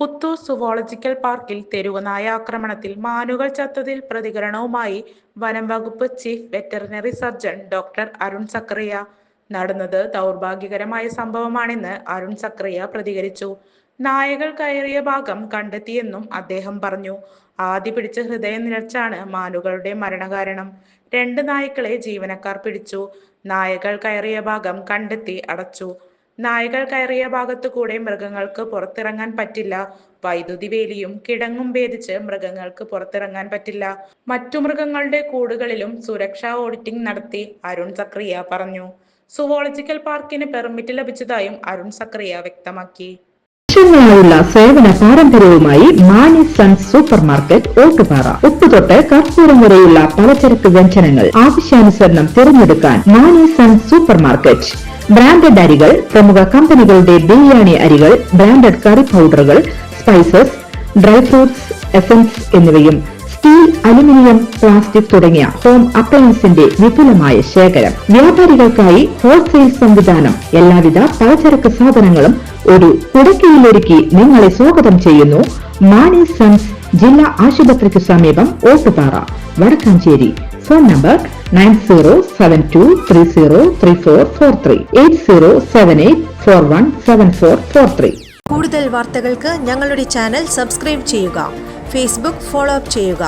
Puthur zoological പാർക്കിൽ തെരുവുനായ ആക്രമണത്തിൽ മാനുകൾ ചത്തതിൽ പ്രതികരണവുമായി വനം വകുപ്പ് chief veterinary surgeon doctor Arun Zacharia. നടന്നത് ദൗർഭാഗ്യകരമായ സംഭവമാണെന്ന് അരുൺ സക്കറിയ പ്രതികരിച്ചു. നായകൾ കയറിയ ഭാഗം കണ്ടെത്തിയെന്നും അദ്ദേഹം പറഞ്ഞു. ആദ്യ പിടിച്ച് ഹൃദയം നിലച്ചാണ് മാനുകളുടെ മരണകാരണം. 2 നായ്ക്കളെ ജീവനക്കാർ പിടിച്ചു. നായകൾ കയറിയ ഭാഗം കണ്ടെത്തി അടച്ചു. നായകൾ കയറിയ ഭാഗത്തു കൂടെ മൃഗങ്ങൾക്ക് പുറത്തിറങ്ങാൻ പറ്റില്ല. വൈദ്യുതി വേലിയും കിടങ്ങും ഭേദിച്ച് മൃഗങ്ങൾക്ക് പുറത്തിറങ്ങാൻ പറ്റില്ല. മറ്റു മൃഗങ്ങളുടെ കൂടുകളിലും സുരക്ഷാ ഓഡിറ്റിംഗ് നടത്തി അരുൺ സക്കറിയ പറഞ്ഞു. സുവോളജിക്കൽ പാർക്കിന് പെർമിറ്റ് ലഭിച്ചതായും അരുൺ സക്കറിയ വ്യക്തമാക്കി. വർഷങ്ങളായുള്ള സേവന പാരമ്പര്യവുമായി Mani sons super market Ottupara. ഉപ്പുതൊട്ട് കർപ്പൂരം വരെയുള്ള പലചരക്ക് വ്യഞ്ജനങ്ങൾ ആവശ്യാനുസരണം തിരഞ്ഞെടുക്കാൻ Mani sons super market. Branded അരികൾ, പ്രമുഖ കമ്പനികളുടെ ബിരിയാണി അരികൾ, ബ്രാൻഡഡ് കറി പൗഡറുകൾ, സ്പൈസസ്, ഡ്രൈ ഫ്രൂട്ട്സ്, എസൻസ് എന്നിവയും സ്റ്റീൽ, അലുമിനിയം, പ്ലാസ്റ്റിക് തുടങ്ങിയ ഹോം അപ്ലയൻസിന്റെ വിപുലമായ ശേഖരം. വ്യാപാരികൾക്കായി ഹോൾസെയിൽ സംവിധാനം. എല്ലാവിധ പലചരക്ക് സാധനങ്ങളും ഒരു കുടക്കീഴിലൊരുക്കി നിങ്ങളെ സ്വാഗതം ചെയ്യുന്നു. മാണി സൺസ് ജില്ലാ ആശുപത്രിക്ക് സമീപം ഓട്ടുപാറ, വടക്കാഞ്ചേരി. Phone number 9072303443 8078417443. കൂടുതൽ വാർത്തകൾക്ക് ഞങ്ങളുടെ ചാനൽ സബ്സ്ക്രൈബ് ചെയ്യുക. ഫേസ്ബുക്ക് ഫോളോ അപ്പ് ചെയ്യുക.